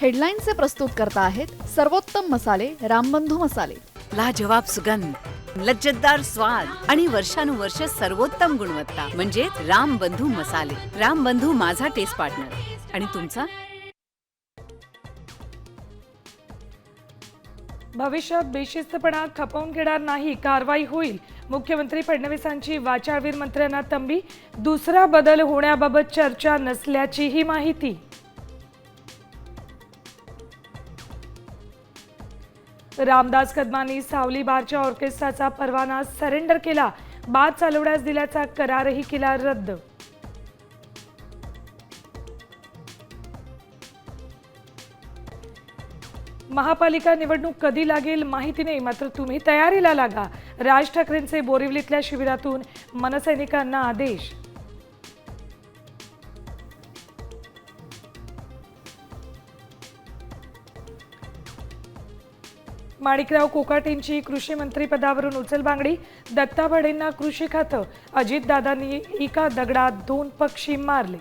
हेडलाईनचे प्रस्तुत करता आहेत सर्वोत्तम मसाले रामबंधू मसाले। लाजवाब सुगंध, लज्जतदार स्वाद आणि वर्षानुवर्ष सर्वोत्तम गुणवत्ता म्हणजे रामबंधू मसाले। रामबंधू माझा टेस्ट पार्टनर आणि तुमचा। भविष्यात बेशिस्तपणा खपवून घेणार नाही, कारवाई होईल। मुख्यमंत्री फडणवीसांची वाचाळवीर मंत्र्यांना तंबी, दुसरा बदल होण्याबाबत चर्चा नसल्याचीही माहिती। रामदास कदमांनी सावली बारच्या ऑर्केस्ट्राचा परवाना सरेंडर केला, बाद चालवण्यास दिल्याचा करारही केला रद्द। महापालिका निवडणूक कधी लागेल माहिती नाही, मात्र तुम्ही तयारीला लागा। राज ठाकरेंचे बोरिवलीतल्या शिबिरातून मनसैनिकांना आदेश। माणिकराव कोकाटेंची कृषी मंत्री पदावरून उचलबांगडी, दत्ता भडेंना कृषी खातं, अजितदादांनी एका दगडात 2 पक्षी मारले।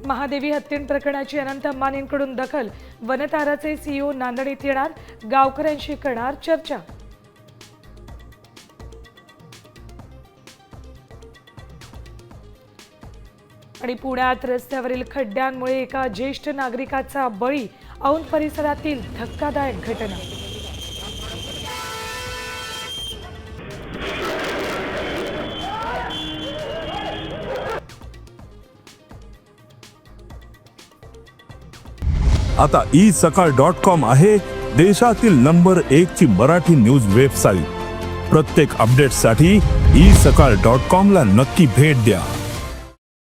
महादेवी हत्येंड प्रकरणाची अनंत अंबानींकडून दखल, वनताराचे सीईओ नांदेडीत येणार, गावकऱ्यांशी करणार चर्चा। आणि पुण्यात रस्त्यावरील खड्ड्यांमुळे एका ज्येष्ठ नागरिकाचा बळी, औंध परिसरातील धक्कादायक घटना। आता isakal.com आहे देशातील नंबर 1 ची मराठी न्यूज वेबसाईट। प्रत्येक अपडेटसाठी isakal.com ला नक्की भेट द्या।